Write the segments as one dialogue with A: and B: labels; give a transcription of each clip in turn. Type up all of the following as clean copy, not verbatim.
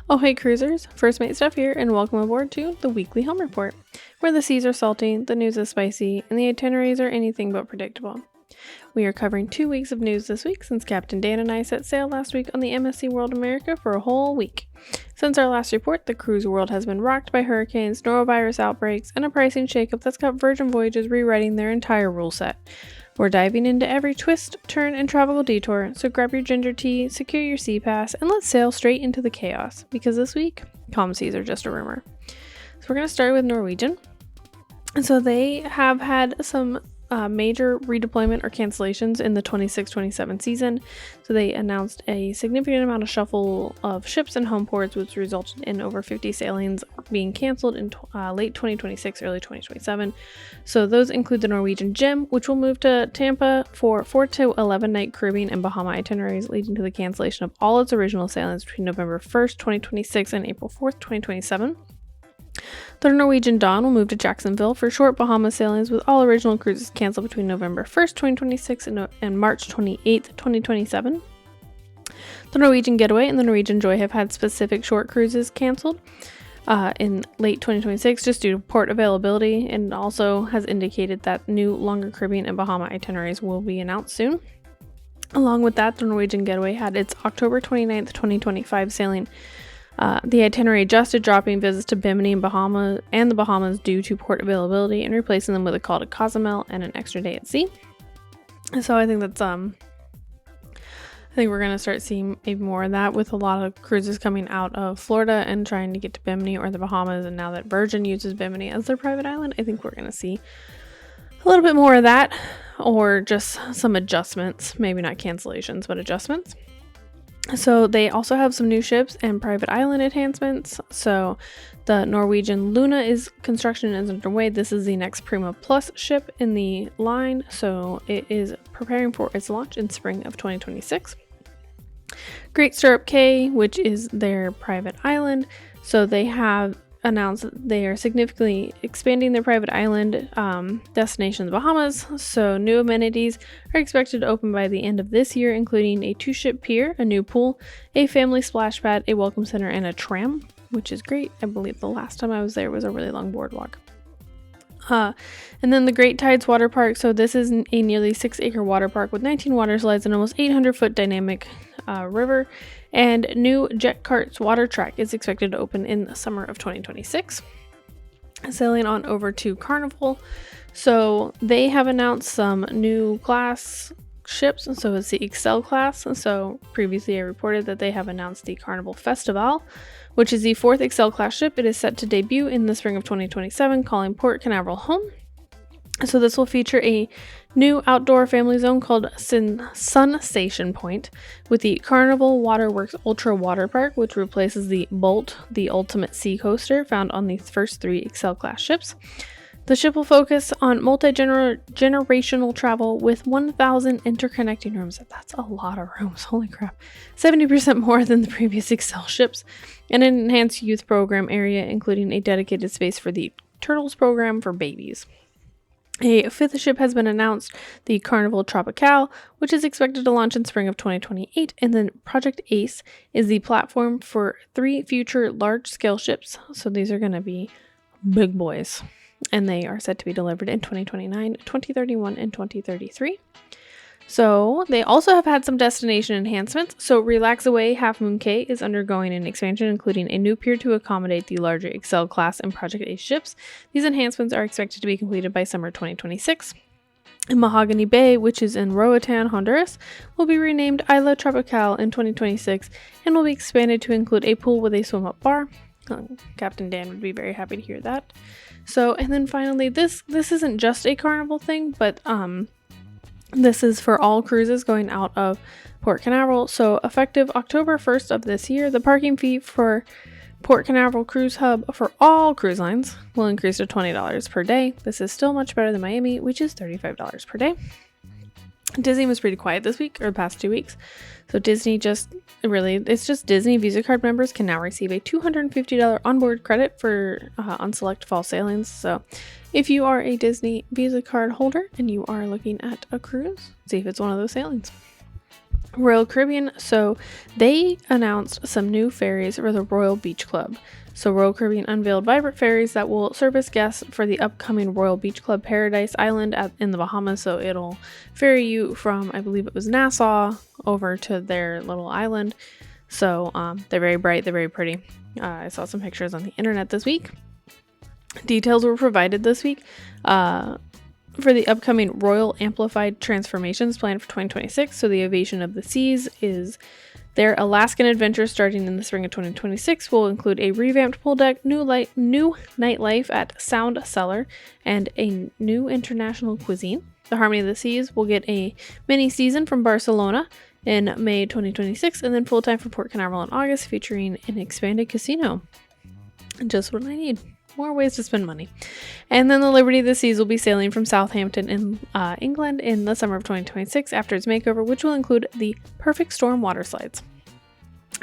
A: Oh hey cruisers, First Mate Stuff here, and welcome aboard to the Weekly Helm Report, where the seas are salty, the news is spicy, and the itineraries are anything but predictable. We are covering 2 weeks of news this week since Captain Dan and I set sail last week on the MSC World America for a whole week. Since our last report, the cruise world has been rocked by hurricanes, norovirus outbreaks, and a pricing shakeup that's got Virgin Voyages rewriting their entire rule set. We're diving into every twist, turn, and tropical detour, so grab your ginger tea, secure your sea pass, and let's sail straight into the chaos, because this week, calm seas are just a rumor. So we're going to start with Norwegian. So they have had some major redeployment or cancellations in the 26-27 season. So they announced a significant amount of shuffle of ships and home ports, which resulted in over 50 sailings being canceled in late 2026, early 2027. So those include the Norwegian Gem, which will move to Tampa for 4 to 11 night Caribbean and Bahama itineraries, leading to the cancellation of all its original sailings between November 1st, 2026 and April 4th, 2027. The Norwegian Dawn will move to Jacksonville for short Bahama sailings, with all original cruises canceled between November 1st, 2026 and March 28th, 2027. The Norwegian Getaway and the Norwegian Joy have had specific short cruises canceled in late 2026 just due to port availability, and also has indicated that new longer Caribbean and Bahama itineraries will be announced soon. Along with that, the Norwegian Getaway had its October 29th, 2025 sailing the itinerary adjusted, dropping visits to Bimini and the Bahamas due to port availability and replacing them with a call to Cozumel and an extra day at sea. So I think that's I think we're gonna start seeing maybe more of that with a lot of cruises coming out of Florida and trying to get to Bimini or the Bahamas. And now that Virgin uses Bimini as their private island, I think we're gonna see a little bit more of that, or just some adjustments, maybe not cancellations, but adjustments. So they also have some new ships and private island enhancements. So the Norwegian Luna construction is underway. This is the next Prima Plus ship in the line. So it is preparing for its launch in spring of 2026. Great Stirrup Cay, which is their private island. So they have announced that they are significantly expanding their private island destination in the Bahamas. So new amenities are expected to open by the end of this year, including a 2-ship pier, a new pool, a family splash pad, a welcome center, and a tram, which is great. I believe the last time I was there was a really long boardwalk. And then the Great Tides Water Park. So this is a nearly 6-acre water park with 19 water slides and almost 800-foot dynamic river. And new jet carts water track is expected to open in the summer of 2026. Sailing on over to Carnival. So they have announced some new class ships. So it's the Excel class. So previously I reported that they have announced the Carnival Festival, which is the 4th Excel class ship. It is set to debut in the spring of 2027, calling Port Canaveral home. So this will feature a new outdoor family zone called Sensation Point with the Carnival Waterworks Ultra Water Park, which replaces the Bolt, the ultimate sea coaster found on the first 3 Excel class ships. The ship will focus on multi-generational travel with 1,000 interconnecting rooms. That's a lot of rooms, holy crap. 70% more than the previous Excel ships, and an enhanced youth program area, including a dedicated space for the Turtles program for babies. A 5th ship has been announced, the Carnival Tropical, which is expected to launch in spring of 2028, and then Project Ace is the platform for 3 future large-scale ships. So these are going to be big boys, and they are set to be delivered in 2029, 2031, and 2033. So they also have had some destination enhancements. So Relax Away Half Moon Cay is undergoing an expansion, including a new pier to accommodate the larger Excel class and Project A ships. These enhancements are expected to be completed by summer 2026. And Mahogany Bay, which is in Roatan, Honduras, will be renamed Isla Tropical in 2026 and will be expanded to include a pool with a swim-up bar. Captain Dan would be very happy to hear that. So, and then finally, this isn't just a Carnival thing, but this is for all cruises going out of Port Canaveral. So effective October 1st of this year, the parking fee for Port Canaveral Cruise Hub for all cruise lines will increase to $20 per day. This is still much better than Miami, which is $35 per day. Disney was pretty quiet this week, or the past 2 weeks. So Disney it's just Disney Visa card members can now receive a $250 onboard credit for on select fall sailings. So if you are a Disney Visa card holder and you are looking at a cruise, see if it's one of those sailings. Royal Caribbean, so they announced some new ferries for the Royal Beach Club. So Royal Caribbean unveiled vibrant ferries that will service guests for the upcoming Royal Beach Club Paradise Island in the Bahamas. So it'll ferry you from, I believe it was Nassau, over to their little island. So they're very bright, they're very pretty. I saw some pictures on the internet this week. Details were provided this week for the upcoming Royal Amplified Transformations planned for 2026. So the Ovation of the Seas is their Alaskan adventure starting in the spring of 2026 will include a revamped pool deck, new nightlife at Sound Cellar, and a new international cuisine. The Harmony of the Seas will get a mini season from Barcelona in May 2026, and then full time for Port Canaveral in August, featuring an expanded casino. Just what I need. More ways to spend money. And then the Liberty of the Seas will be sailing from Southampton in England in the summer of 2026 after its makeover, which will include the Perfect Storm water slides.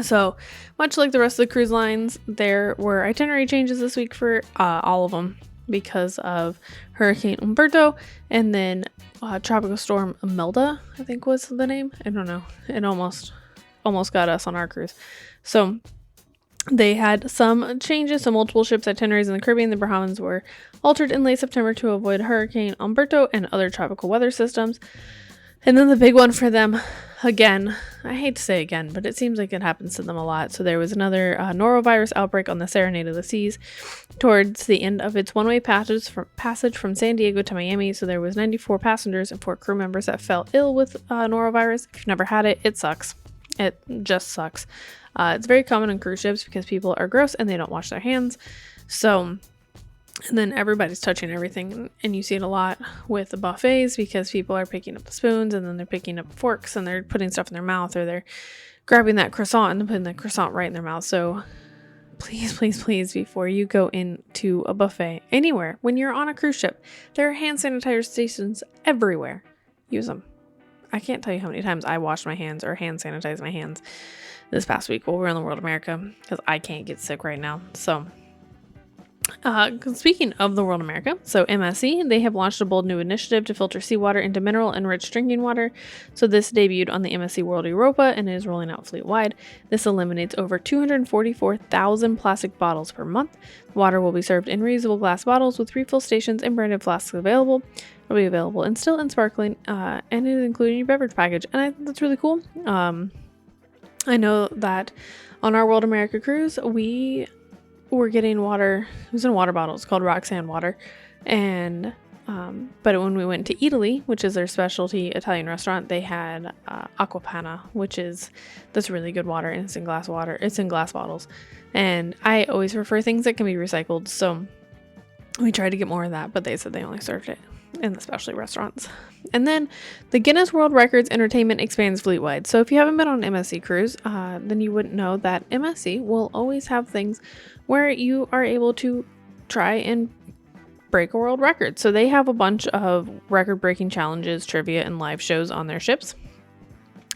A: So much like the rest of the cruise lines, there were itinerary changes this week for all of them because of Hurricane Umberto, and then Tropical Storm Imelda, I think was the name. I don't know. It almost got us on our cruise. So they had some changes, so multiple ships' itineraries in the Caribbean and the Bahamas were altered in late September to avoid Hurricane Umberto and other tropical weather systems. And then the big one for them, again, I hate to say again, but it seems like it happens to them a lot. So there was another norovirus outbreak on the Serenade of the Seas towards the end of its one-way passage from San Diego to Miami. So there was 94 passengers and 4 crew members that fell ill with norovirus. If you've never had it, it sucks. It just sucks. It's very common on cruise ships because people are gross and they don't wash their hands. So, and then everybody's touching everything, and you see it a lot with the buffets because people are picking up the spoons and then they're picking up forks and they're putting stuff in their mouth, or they're grabbing that croissant and putting the croissant right in their mouth. So please, please, please, before you go into a buffet anywhere, when you're on a cruise ship, there are hand sanitizer stations everywhere. Use them. I can't tell you how many times I washed my hands or hand sanitized my hands this past week while we were in the World America, because I can't get sick right now. So speaking of the World America, so MSC, they have launched a bold new initiative to filter seawater into mineral-enriched drinking water. So this debuted on the MSC World Europa and is rolling out fleet-wide. This eliminates over 244,000 plastic bottles per month. Water will be served in reusable glass bottles with refill stations and branded flasks available. It'll be available in still and sparkling, and it is included in your beverage package. And I think that's really cool. I know that on our World America cruise, we were getting water. It was in water bottles called Roxanne water. And but when we went to Italy, which is their specialty Italian restaurant, they had Aquapanna, that's really good water, and it's in glass water. It's in glass bottles. And I always prefer things that can be recycled. So we tried to get more of that, but they said they only served it in the specialty restaurants. And then the Guinness World Records Entertainment expands fleet-wide. So if you haven't been on an MSC cruise, then you wouldn't know that MSC will always have things where you are able to try and break a world record. So they have a bunch of record-breaking challenges, trivia, and live shows on their ships.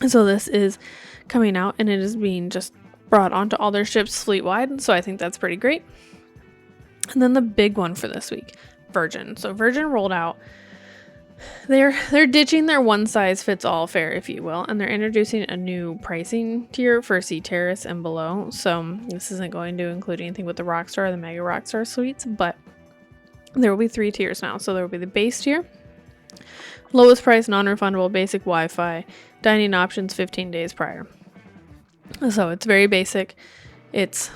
A: So this is coming out, and it is being just brought onto all their ships fleet-wide. So I think that's pretty great. And then the big one for this week, Virgin. So Virgin rolled out, they're ditching their one-size-fits-all fare, if you will, and they're introducing a new pricing tier for Sea Terrace and below. So this isn't going to include anything with the Rockstar or the Mega Rockstar suites, but there will be 3 tiers now. So there will be the base tier, lowest price, non-refundable, basic Wi-Fi, dining options 15 days prior. So it's very basic. It's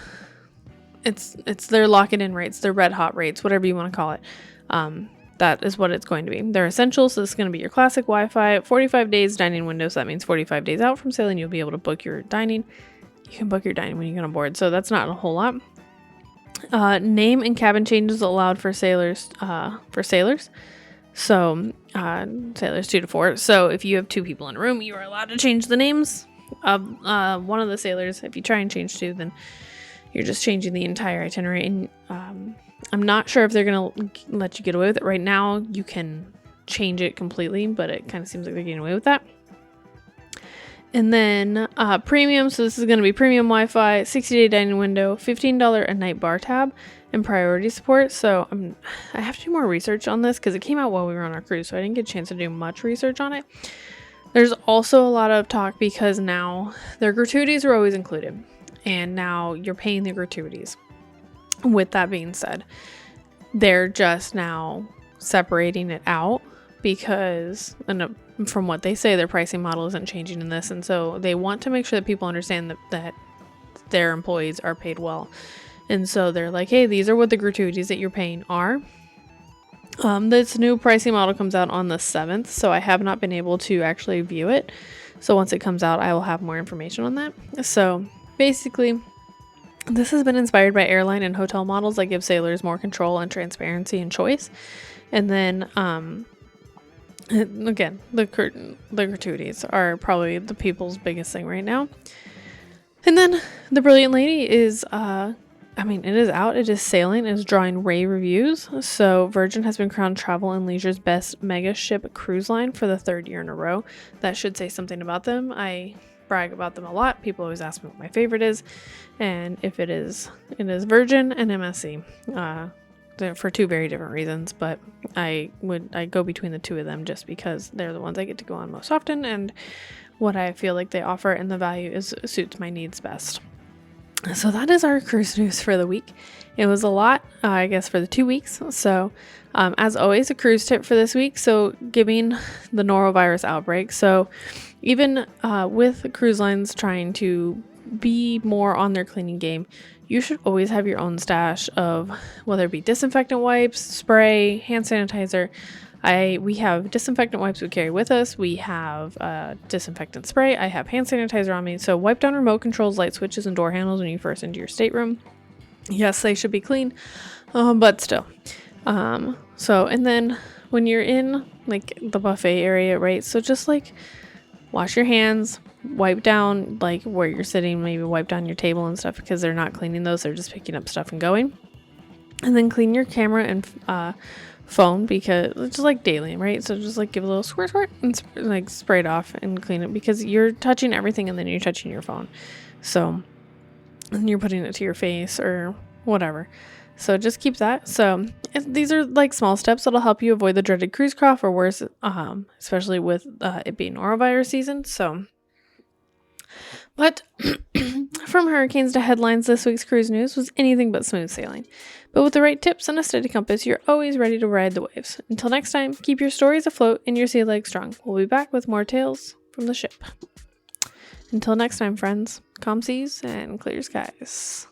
A: their lock-it-in rates, their red hot rates, whatever you want to call it. That is what it's going to be. They're essentials. So this is going to be your classic Wi-Fi, 45 days dining window. So that means 45 days out from sailing, you'll be able to book your dining. You can book your dining when you get on board. So that's not a whole lot. Name and cabin changes allowed for sailors. So sailors 2 to 4. So if you have 2 people in a room, you are allowed to change the names of one of the sailors. If you try and change 2, then you're just changing the entire itinerary. And I'm not sure if they're going to let you get away with it. Right now, you can change it completely, but it kind of seems like they're getting away with that. And then premium, so this is going to be premium Wi-Fi, 60-day dining window, $15 a night bar tab, and priority support. So I have to do more research on this because it came out while we were on our cruise, so I didn't get a chance to do much research on it. There's also a lot of talk because now their gratuities are always included, and now you're paying the gratuities. With that being said, they're just now separating it out because, and from what they say, their pricing model isn't changing in this, and so they want to make sure that people understand that their employees are paid well. And so they're like, hey, these are what the gratuities that you're paying are. This new pricing model comes out on the 7th, so I have not been able to actually view it. So once it comes out, I will have more information on that. So basically, this has been inspired by airline and hotel models that give sailors more control and transparency and choice. And then, again, the gratuities are probably the people's biggest thing right now. And then the Brilliant Lady is, it is out. It is sailing. It is drawing rave reviews. So Virgin has been crowned Travel and Leisure's best mega ship cruise line for the 3rd year in a row. That should say something about them. I brag about them a lot. People always ask me what my favorite is, and if it is Virgin and MSC. For two very different reasons, but I go between the two of them just because they're the ones I get to go on most often, and what I feel like they offer and the value suits my needs best. So that is our cruise news for the week. It was a lot, I guess, for the 2 weeks. So as always, a cruise tip for this week. So giving the norovirus outbreak. So even with cruise lines trying to be more on their cleaning game, you should always have your own stash of whether it be disinfectant wipes, spray, hand sanitizer. We have disinfectant wipes we carry with us. We have disinfectant spray. I have hand sanitizer on me. So wipe down remote controls, light switches, and door handles when you first enter your stateroom. Yes, they should be clean, but still. And then when you're in like the buffet area, right? So just like wash your hands, wipe down like where you're sitting, maybe wipe down your table and stuff because they're not cleaning those. They're just picking up stuff and going. And then clean your camera and phone because it's just like daily, right? So just like give a little squirt and like spray it off and clean it because you're touching everything and then you're touching your phone. So and you're putting it to your face or whatever. So just keep that. So these are like small steps that'll help you avoid the dreaded cruise cough or worse, especially with it being norovirus season. So, but from hurricanes to headlines, this week's cruise news was anything but smooth sailing. But with the right tips and a steady compass, you're always ready to ride the waves. Until next time, keep your stories afloat and your sea legs strong. We'll be back with more tales from the ship. Until next time, friends, calm seas and clear skies.